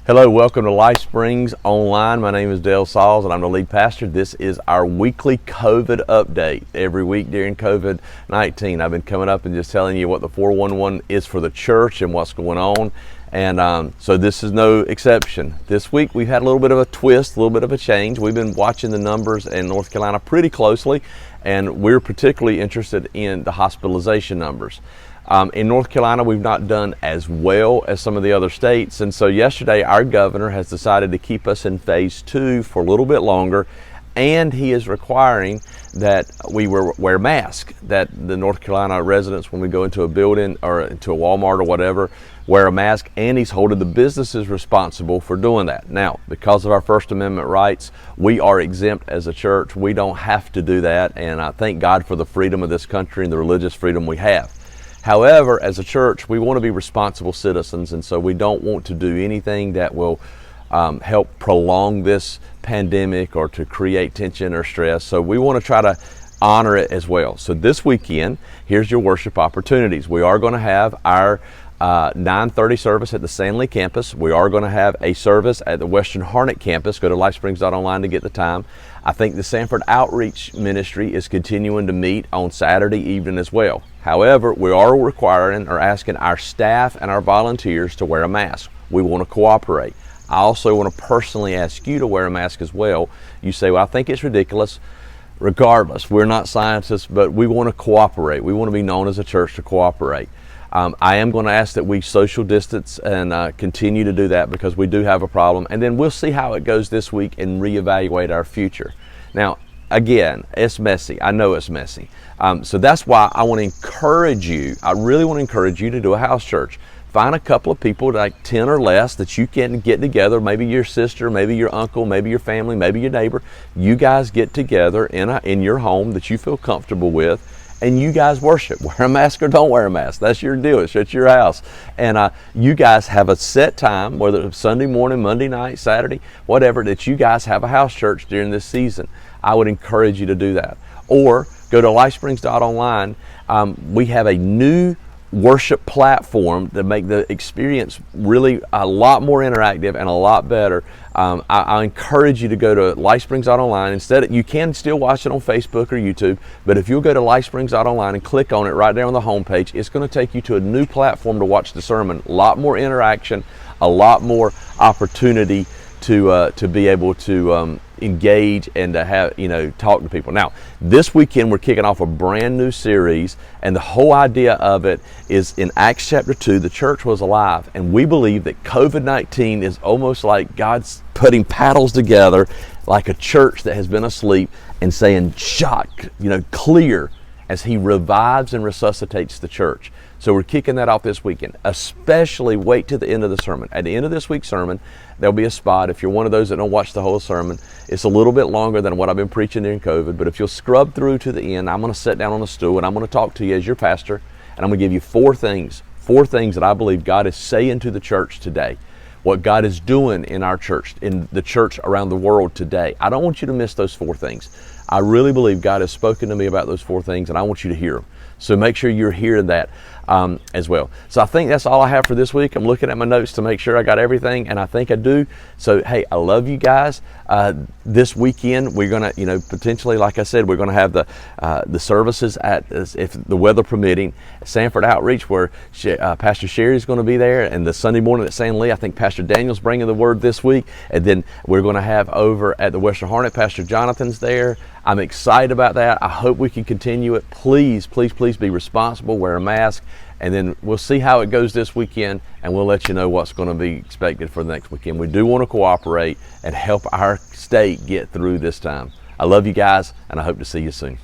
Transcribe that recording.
Hello, welcome to Life Springs Online. My name is Dale Sauls and I'm the lead pastor. This is our weekly COVID update. Every week during COVID-19, I've been coming up and just telling you what the 411 is for the church and what's going on. And so this is no exception. This week we've had a little bit of a twist, a little bit of a change. We've been watching the numbers in North Carolina pretty closely, and we're particularly interested in the hospitalization numbers. In North Carolina, we've not done as well as some of the other states, and so yesterday our governor has decided to keep us in phase 2 for a little bit longer, and he is requiring that we wear masks, that the North Carolina residents, when we go into a building or into a Walmart or whatever, wear a mask, and he's holding the businesses responsible for doing that. Now, because of our First Amendment rights, we are exempt as a church. We don't have to do that, and I thank God for the freedom of this country and the religious freedom we have. However, as a church, we want to be responsible citizens, and so we don't want to do anything that will help prolong this pandemic or to create tension or stress. So we want to try to honor it as well. So this weekend, here's your worship opportunities. We are going to have our 9:30 service at the Stanley campus. We are going to have a service at the Western Harnett campus. Go to lifesprings.online to get the time. I think the Sanford Outreach Ministry is continuing to meet on Saturday evening as well. However, we are requiring or asking our staff and our volunteers to wear a mask. We want to cooperate. I also want to personally ask you to wear a mask as well. You say, well, I think it's ridiculous. Regardless, we're not scientists, but we want to cooperate. We want to be known as a church to cooperate. I am going to ask that we social distance and continue to do that because we do have a problem. And then we'll see how it goes this week and reevaluate our future. Now, again, it's messy. I know it's messy. So that's why I want to encourage you. I really want to encourage you to do a house church. Find a couple of people, like 10 or less, that you can get together. Maybe your sister, maybe your uncle, maybe your family, maybe your neighbor. You guys get together in your home that you feel comfortable with, and you guys worship. Wear a mask or don't wear a mask. That's your deal. It's your house. And you guys have a set time, whether it's Sunday morning, Monday night, Saturday, whatever, that you guys have a house church during this season. I would encourage you to do that. Or go to lifesprings.online. We have a new worship platform that make the experience really a lot more interactive and a lot better. I encourage you to go to lifesprings.online. Instead, you can still watch it on Facebook or YouTube, but if you'll go to lifesprings.online and click on it right there on the homepage, it's going to take you to a new platform to watch the sermon. A lot more interaction, a lot more opportunity to be able to engage and to have, talk to people. Now, this weekend we're kicking off a brand new series, and the whole idea of it is in Acts chapter 2, the church was alive, and we believe that COVID-19 is almost like God's putting paddles together like a church that has been asleep and saying, shot, clear, as he revives and resuscitates the church. So we're kicking that off this weekend. Especially wait to the end of the sermon. At the end of this week's sermon, there'll be a spot. If you're one of those that don't watch the whole sermon, it's a little bit longer than what I've been preaching during COVID, but if you'll scrub through to the end, I'm going to sit down on a stool and I'm going to talk to you as your pastor, and I'm going to give you four things that I believe God is saying to the church today. What God is doing in our church, in the church around the world today. I don't want you to miss those four things. I really believe God has spoken to me about those four things, and I want you to hear them. So make sure you're hearing that as well. So I think that's all I have for this week. I'm looking at my notes to make sure I got everything, and I think I do. So, hey, I love you guys. This weekend, we're going to, potentially, like I said, we're going to have the services at, if the weather permitting, Sanford Outreach, where Pastor Sherry's going to be there, and the Sunday morning at San Lee, I think Pastor Daniel's bringing the word this week, and then we're going to have over at the Western Harnett, Pastor Jonathan's there. I'm excited about that. I hope we can continue it. Please, please, please be responsible, wear a mask, and then we'll see how it goes this weekend, and we'll let you know what's going to be expected for the next weekend. We do want to cooperate and help our state get through this time. I love you guys, and I hope to see you soon.